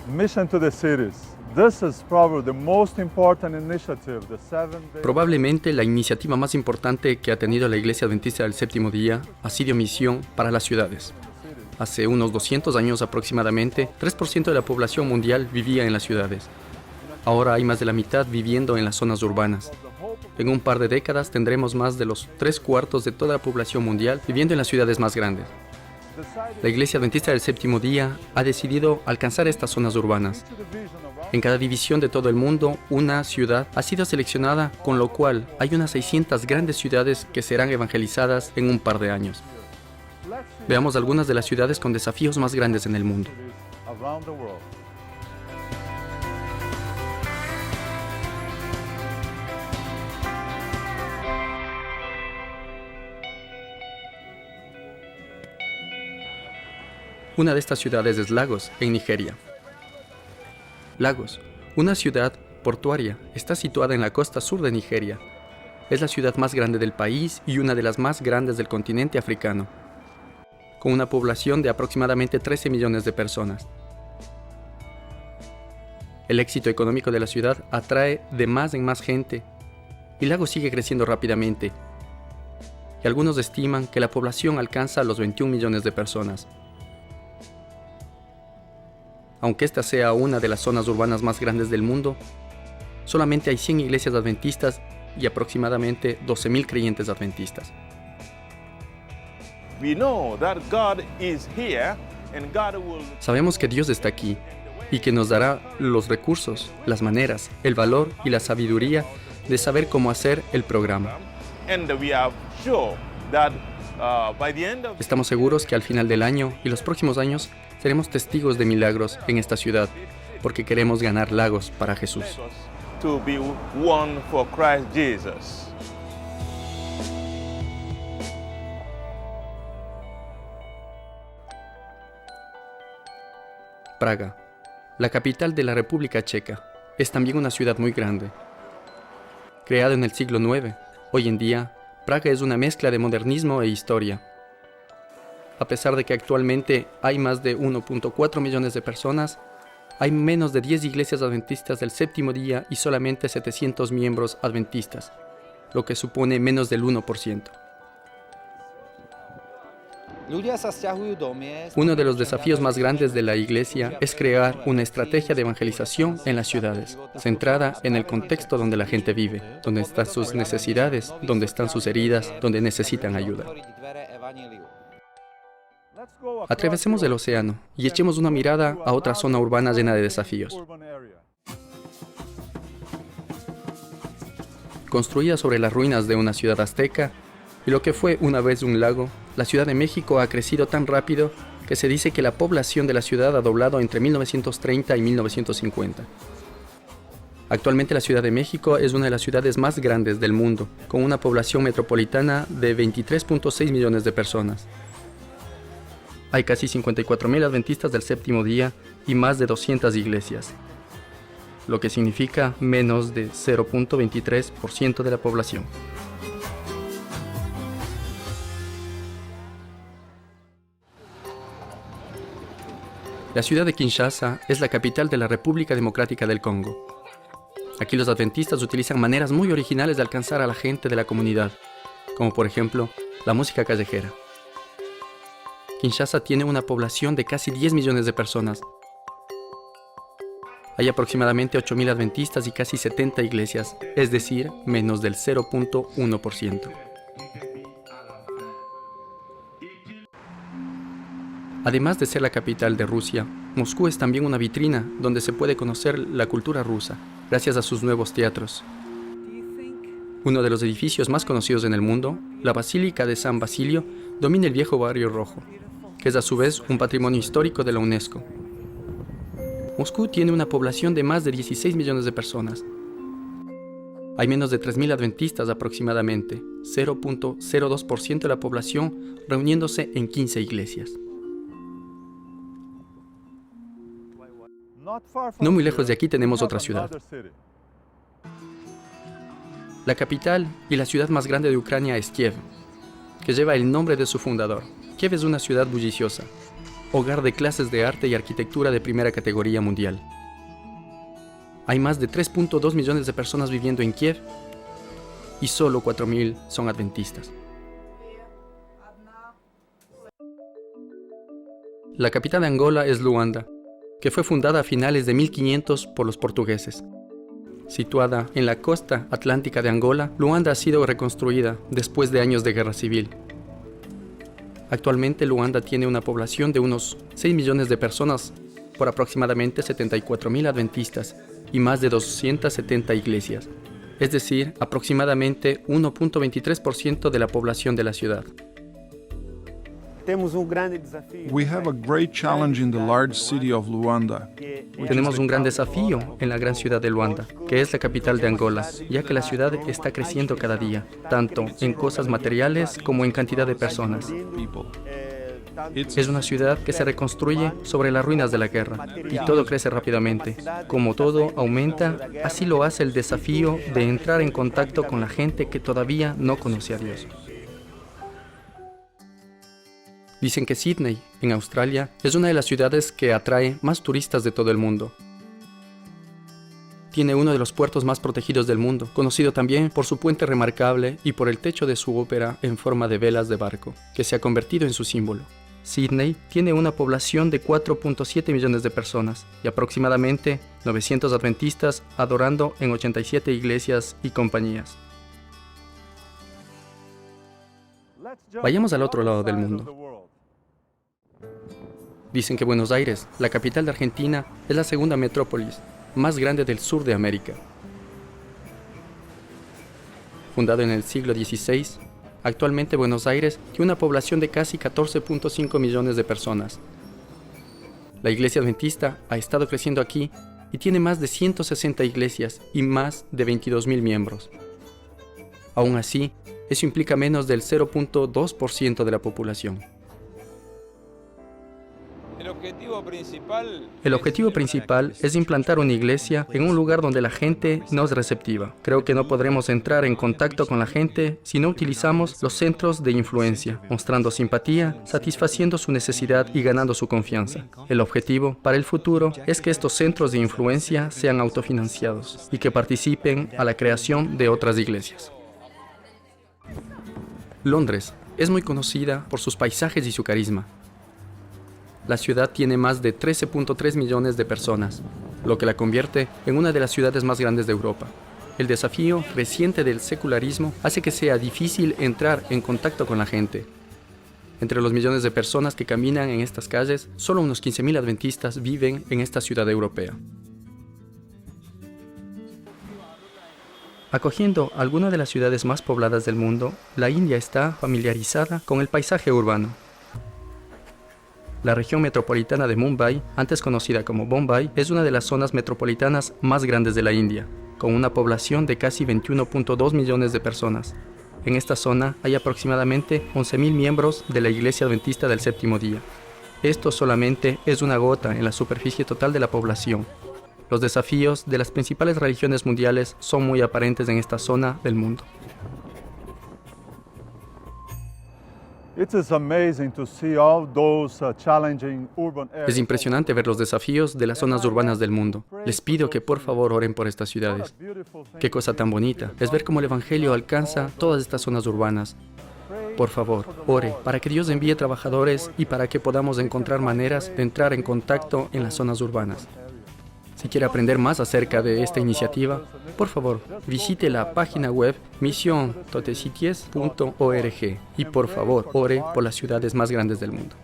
Mission to the cities. This is probably the most important initiative, the 7-day... Probablemente la iniciativa más importante que ha tenido la Iglesia Adventista del Séptimo Día ha sido misión para las ciudades. Hace unos 200 años aproximadamente, 3% de la población mundial vivía en las ciudades. Ahora hay más de la mitad viviendo en las zonas urbanas. En un par de décadas tendremos más de los 3/4 de toda la población mundial viviendo en las ciudades más grandes. La Iglesia Adventista del Séptimo Día ha decidido alcanzar estas zonas urbanas. En cada división de todo el mundo, una ciudad ha sido seleccionada, con lo cual hay unas 600 grandes ciudades que serán evangelizadas en un par de años. Veamos algunas de las ciudades con desafíos más grandes en el mundo. Una de estas ciudades es Lagos, en Nigeria. Lagos, una ciudad portuaria, está situada en la costa sur de Nigeria. Es la ciudad más grande del país y una de las más grandes del continente africano, con una población de aproximadamente 13 millones de personas. El éxito económico de la ciudad atrae de más en más gente, y Lagos sigue creciendo rápidamente, y algunos estiman que la población alcanza los 21 millones de personas. Aunque esta sea una de las zonas urbanas más grandes del mundo, solamente hay 100 iglesias adventistas y aproximadamente 12,000 creyentes adventistas. Sabemos que Dios está aquí y que nos dará los recursos, las maneras, el valor y la sabiduría de saber cómo hacer el programa. Estamos seguros que al final del año y los próximos años seremos testigos de milagros en esta ciudad, porque queremos ganar Lagos para Jesús. Praga, la capital de la República Checa, es también una ciudad muy grande. Creada en el siglo IX, hoy en día, Praga es una mezcla de modernismo e historia. A pesar de que actualmente hay más de 1.4 millones de personas, hay menos de 10 iglesias adventistas del Séptimo Día y solamente 700 miembros adventistas, lo que supone menos del 1%. Uno de los desafíos más grandes de la iglesia es crear una estrategia de evangelización en las ciudades, centrada en el contexto donde la gente vive, donde están sus necesidades, donde están sus heridas, donde necesitan ayuda. Atravesemos el océano y echemos una mirada a otra zona urbana llena de desafíos. Construida sobre las ruinas de una ciudad azteca y lo que fue una vez un lago, la Ciudad de México ha crecido tan rápido que se dice que la población de la ciudad ha doblado entre 1930 y 1950. Actualmente la Ciudad de México es una de las ciudades más grandes del mundo, con una población metropolitana de 23.6 millones de personas. Hay casi 54,000 adventistas del Séptimo Día y más de 200 iglesias, lo que significa menos de 0.23% de la población. La ciudad de Kinshasa es la capital de la República Democrática del Congo. Aquí los adventistas utilizan maneras muy originales de alcanzar a la gente de la comunidad, como por ejemplo la música callejera. Kinshasa tiene una población de casi 10 millones de personas. Hay aproximadamente 8,000 adventistas y casi 70 iglesias, es decir, menos del 0.1%. Además de ser la capital de Rusia, Moscú es también una vitrina donde se puede conocer la cultura rusa, gracias a sus nuevos teatros. Uno de los edificios más conocidos en el mundo, la Basílica de San Basilio, domina el viejo barrio rojo, que es a su vez un patrimonio histórico de la UNESCO. Moscú tiene una población de más de 16 millones de personas. Hay menos de 3,000 adventistas aproximadamente, 0.02% de la población reuniéndose en 15 iglesias. No muy lejos de aquí tenemos otra ciudad. La capital y la ciudad más grande de Ucrania es Kiev, que lleva el nombre de su fundador. Kiev es una ciudad bulliciosa. hogar de clases de arte y arquitectura de primera categoría mundial. Hay más de 3.2 millones de personas viviendo en Kiev y solo 4.000 son adventistas. La capital de Angola es Luanda, que fue fundada a finales de 1500 por los portugueses. Situada en la costa atlántica de Angola, Luanda ha sido reconstruida después de años de guerra civil. Actualmente Luanda tiene una población de unos 6 millones de personas por aproximadamente 74.000 adventistas y más de 270 iglesias, es decir, aproximadamente 1.23% de la población de la ciudad. We have a great challenge in the large city of Luanda. Tenemos un gran desafío en la gran ciudad de Luanda, que es la capital de Angola, ya que la ciudad está creciendo cada día, tanto en cosas materiales como en cantidad de personas. Es una ciudad que se reconstruye sobre las ruinas de la guerra y todo crece rápidamente. Como todo aumenta, así lo hace el desafío de entrar en contacto con la gente que todavía no conoce a Dios. Dicen que Sydney, en Australia, es una de las ciudades que atrae más turistas de todo el mundo. Tiene uno de los puertos más protegidos del mundo, conocido también por su puente remarcable y por el techo de su ópera en forma de velas de barco, que se ha convertido en su símbolo. Sydney tiene una población de 4.7 millones de personas y aproximadamente 900 adventistas adorando en 87 iglesias y compañías. Vayamos al otro lado del mundo. Dicen que Buenos Aires, la capital de Argentina, es la segunda metrópolis más grande del sur de América. Fundado en el siglo XVI, actualmente Buenos Aires tiene una población de casi 14.5 millones de personas. La iglesia adventista ha estado creciendo aquí y tiene más de 160 iglesias y más de 22.000 miembros. Aún así, eso implica menos del 0.2% de la población. El objetivo principal es implantar una iglesia en un lugar donde la gente no es receptiva. Creo que no podremos entrar en contacto con la gente si no utilizamos los centros de influencia, mostrando simpatía, satisfaciendo su necesidad y ganando su confianza. El objetivo para el futuro es que estos centros de influencia sean autofinanciados y que participen a la creación de otras iglesias. Londres es muy conocida por sus paisajes y su carisma. La ciudad tiene más de 13.3 millones de personas, lo que la convierte en una de las ciudades más grandes de Europa. El desafío creciente del secularismo hace que sea difícil entrar en contacto con la gente. Entre los millones de personas que caminan en estas calles, solo unos 15.000 adventistas viven en esta ciudad europea. Acogiendo algunas de las ciudades más pobladas del mundo, la India está familiarizada con el paisaje urbano. La región metropolitana de Mumbai, antes conocida como Bombay, es una de las zonas metropolitanas más grandes de la India, con una población de casi 21.2 millones de personas. En esta zona hay aproximadamente 11.000 miembros de la Iglesia Adventista del Séptimo Día. Esto solamente es una gota en la superficie total de la población. Los desafíos de las principales religiones mundiales son muy aparentes en esta zona del mundo. Es impresionante ver los desafíos de las zonas urbanas del mundo. Les pido que por favor oren por estas ciudades. Qué cosa tan bonita es ver cómo el Evangelio alcanza todas estas zonas urbanas. Por favor, ore para que Dios envíe trabajadores y para que podamos encontrar maneras de entrar en contacto en las zonas urbanas. Si quiere aprender más acerca de esta iniciativa, por favor, visite la página web misiontotesities.org y por favor, ore por las ciudades más grandes del mundo.